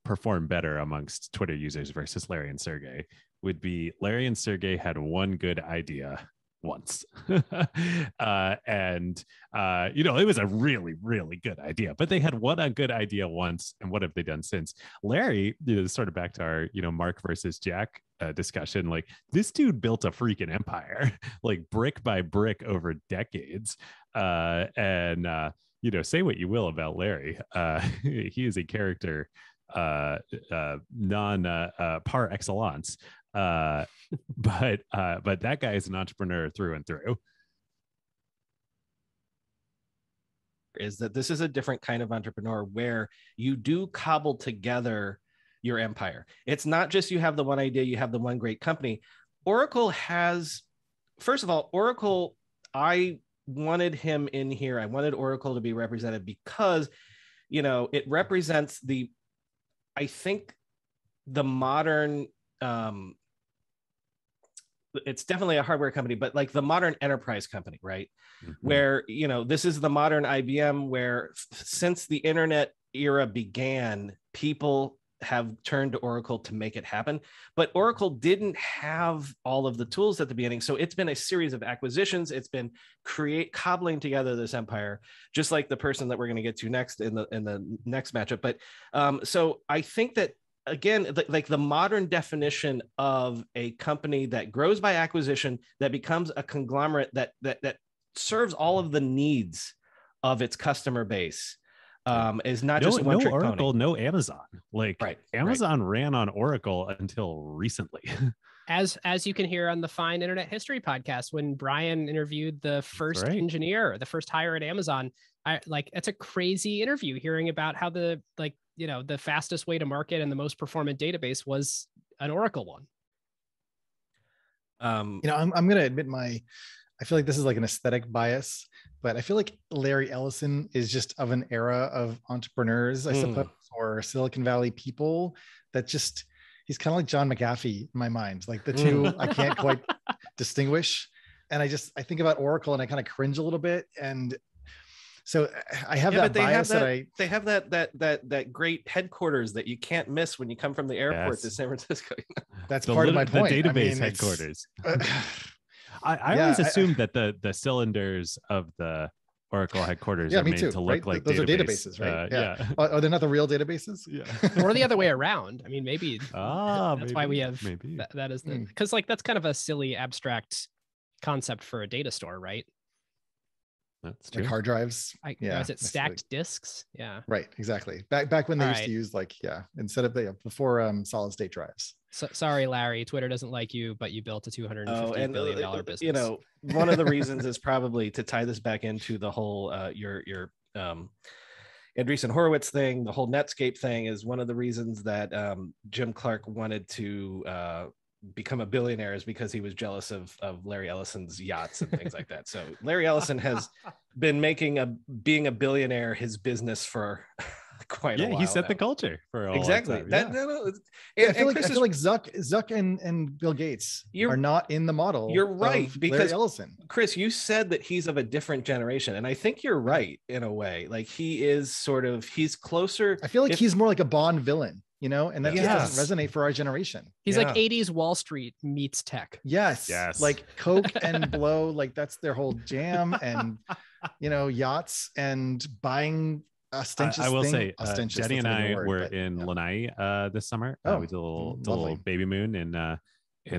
performed better amongst Twitter users versus Larry and Sergey would be Larry and Sergey had one good idea once. And it was a really, really good idea, but they had a good idea once. And what have they done since? Larry, sort of back to our, Mark versus Jack discussion, like this dude built a freaking empire, like brick by brick over decades. And say what you will about Larry. He is a character non par excellence. But that guy is an entrepreneur through and through. Is that this is a different kind of entrepreneur where you do cobble together your empire. It's not just you have the one idea, you have the one great company. Oracle has, first of all, Oracle, I wanted him in here. I wanted Oracle to be represented because, it represents I think the modern, it's definitely a hardware company, but like the modern enterprise company, right? Mm-hmm. Where, this is the modern IBM, where since the internet era began, people have turned to Oracle to make it happen. But Oracle didn't have all of the tools at the beginning. So it's been a series of acquisitions. It's been cobbling together this empire, just like the person that we're going to get to next in the next matchup. But so I think that, again, like the modern definition of a company that grows by acquisition, that becomes a conglomerate that serves all of the needs of its customer base, is not just one trick Oracle, pony. no Amazon. Like Amazon ran on Oracle until recently. As you can hear on the Fine Internet History podcast, when Brian interviewed the first engineer, the first hire at Amazon, it's a crazy interview hearing about how the fastest way to market and the most performant database was an Oracle one. I'm going to admit I feel like this is like an aesthetic bias, but I feel like Larry Ellison is just of an era of entrepreneurs, I suppose, or Silicon Valley people that just, he's kind of like John McAfee in my mind. Like the two, I can't quite distinguish. And I think about Oracle and I kind of cringe a little bit. And so I have that bias they have that great headquarters that you can't miss when you come from the airport to San Francisco. That's part of my point. The database headquarters. I always assumed that the cylinders of the Oracle headquarters are made to look like those are databases, right? Are they not the real databases? Yeah. Or the other way around. I mean, maybe that's why we have that is because that's kind of a silly abstract concept for a data store, right? That's true. Like hard drives. Is it stacked disks? Yeah. Right. Exactly. Back when they used to use instead of before solid state drives. So, sorry, Larry, Twitter doesn't like you, but you built a $250 billion business. One of the reasons is probably to tie this back into the whole your Andreessen Horowitz thing, the whole Netscape thing is one of the reasons that Jim Clark wanted to become a billionaire is because he was jealous of Larry Ellison's yachts and things like that. So Larry Ellison has been making being a billionaire his business for quite a while. He set the culture for a exactly. Time. I feel like Zuck and Bill Gates are not in the model. You're right, because Larry Ellison. Chris, you said that he's of a different generation, and I think you're right in a way. Like he's closer. I feel like he's more like a Bond villain. And that just doesn't resonate for our generation. He's like 80s Wall Street meets tech. Yes. Like Coke and blow, like that's their whole jam, and yachts and buying ostentatious. I will say, ostentatious, Jenny and I were in Lanai this summer. We did a little baby moon in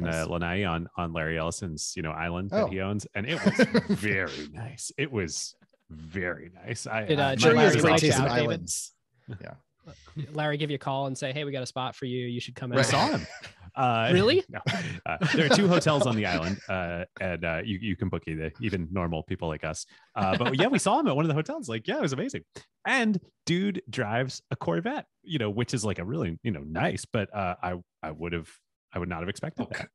Lanai on Larry Ellison's island that he owns, and it was very nice. It was very nice. Did Larry great taste in out, islands. Yeah. Larry give you a call and say, hey, we got a spot for you. You should come in. I saw him. Really? No. There are 2 hotels on the island, and you can book even normal people like us. But yeah, we saw him at one of the hotels. Like, yeah, it was amazing. And dude drives a Corvette, which is like a really, nice. But I would not have expected that.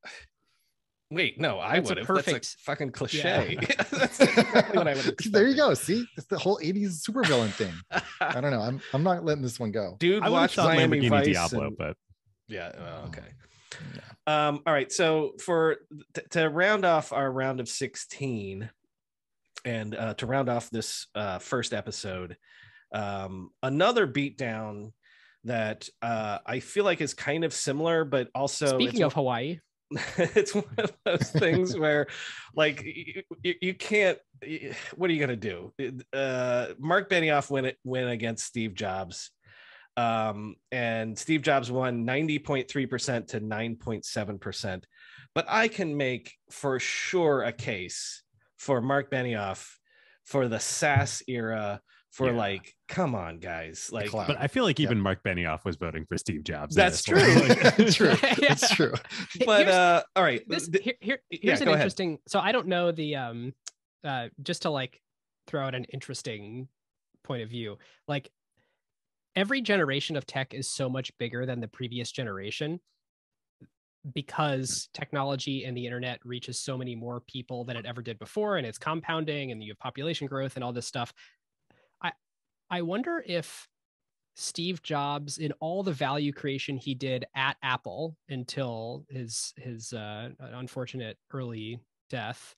Wait, no, I would have. Perfect. That's a fucking cliche. Yeah. That's exactly what I would have. There you go. See, it's the whole 80s supervillain thing. I don't know. I'm not letting this one go. Dude, I watch Miami Vice Diablo, but yeah. Okay. Yeah. All right. So to round off our round of 16, and to round off this first episode, another beatdown that I feel like is kind of similar, but also speaking of Hawaii. It's one of those things where like you can't, what are you going to do? Mark Benioff win against Steve Jobs, and Steve Jobs won 90.3% to 9.7%, but I can make for sure a case for Mark Benioff for the SaaS era, for like, come on guys, like, but I feel like even Mark Benioff was voting for Steve Jobs. That's true. True. That's true. But all right, here's an interesting, so I don't know the just to like throw out an interesting point of view, like every generation of tech is so much bigger than the previous generation because technology and the internet reaches so many more people than it ever did before, and it's compounding, and you have population growth and all this stuff. I wonder if Steve Jobs, in all the value creation he did at Apple until his unfortunate early death,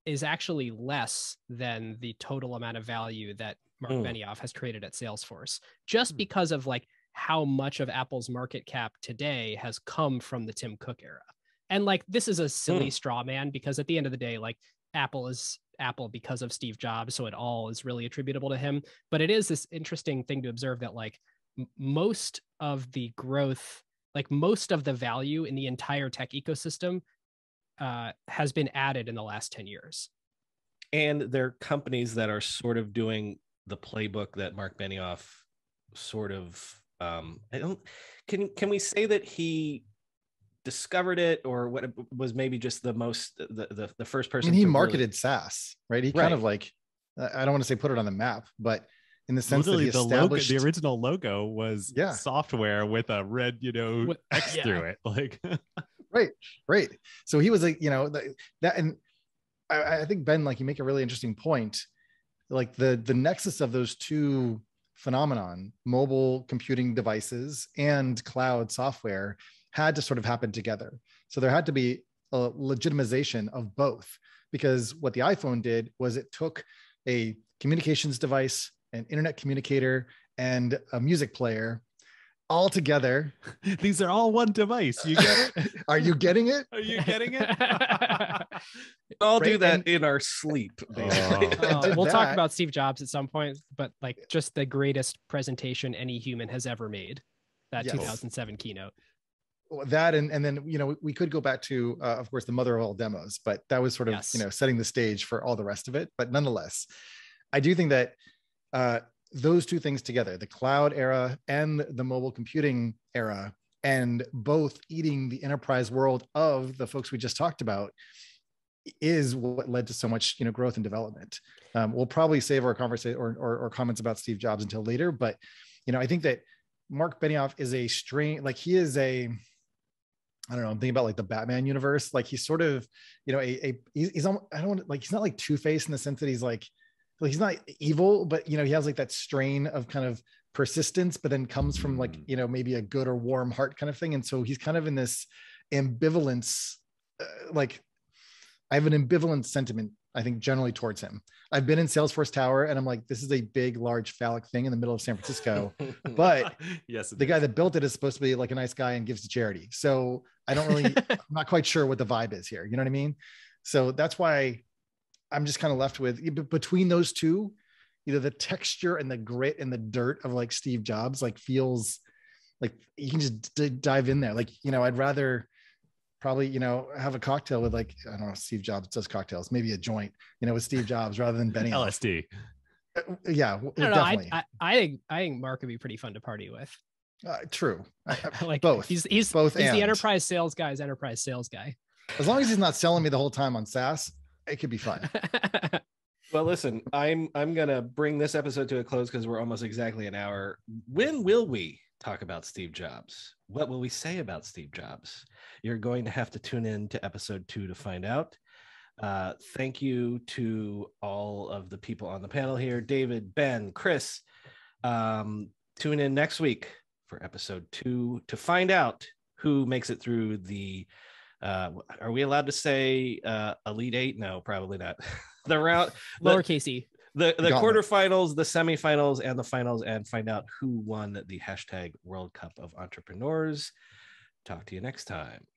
is actually less than the total amount of value that Mark Benioff has created at Salesforce, just because of like how much of Apple's market cap today has come from the Tim Cook era. And like, this is a silly straw man, because at the end of the day, like, Apple is Apple because of Steve Jobs, so it all is really attributable to him. But it is this interesting thing to observe that like most of the growth, like most of the value in the entire tech ecosystem has been added in the last 10 years. And they're companies that are sort of doing the playbook that Mark Benioff sort of can we say that he discovered it, or what was maybe just the first person? I mean, he marketed SaaS, right? He kind of like, I don't want to say put it on the map, but in the sense that he established the original logo was software with a red, X through it. Like, right. So he was like, that, and I think Ben, like, you make a really interesting point. Like the nexus of those two phenomenon, mobile computing devices and cloud software, had to sort of happen together. So there had to be a legitimization of both, because what the iPhone did was it took a communications device, an internet communicator, and a music player all together. These are all one device. You get it? Are you getting it? Are you getting it? I'll do that in our sleep. We'll talk about Steve Jobs at some point, but like just the greatest presentation any human has ever made, that 2007 keynote. That and then we could go back to of course the mother of all demos, but that was sort of setting the stage for all the rest of it. But nonetheless, I do think that those two things together, the cloud era and the mobile computing era, and both eating the enterprise world of the folks we just talked about, is what led to so much growth and development. We'll probably save our conversation or comments about Steve Jobs until later, but I think that Mark Benioff is a strain, like he is a, I don't know, I'm thinking about like the Batman universe. Like he's sort of, he's almost, I don't want, like, he's not like Two-Face in the sense that he's like he's not evil, but he has like that strain of kind of persistence, but then comes from like, maybe a good or warm heart kind of thing. And so he's kind of in this ambivalence, like I have an ambivalent sentiment, I think, generally towards him. I've been in Salesforce Tower and I'm like, this is a big, large phallic thing in the middle of San Francisco, but the guy that built it is supposed to be like a nice guy and gives to charity. So I don't really, I'm not quite sure what the vibe is here. You know what I mean? So that's why I'm just kind of left with, between those two, the texture and the grit and the dirt of like Steve Jobs, like feels like you can just dive in there. Like, I'd rather probably, have a cocktail with like, I don't know, Steve Jobs does cocktails, maybe a joint, with Steve Jobs rather than Benioff. LSD. Yeah, I don't know. definitely. I think Mark would be pretty fun to party with. True. Like both. He's both. He's and the enterprise sales guy's enterprise sales guy. as long as he's not selling me the whole time on SaaS, it could be fun. Well, listen, I'm gonna bring this episode to a close because we're almost exactly an hour. When will we talk about Steve Jobs? What will we say about Steve Jobs? You're going to have to tune in to episode 2 to find out. Thank you to all of the people on the panel here, David, Ben, Chris. Tune in next week for episode 2 to find out who makes it through the are we allowed to say Elite 8? No, probably not. The round, Lowercase e. The quarterfinals, the semifinals, and the finals, and find out who won the #World Cup of Entrepreneurs. Talk to you next time.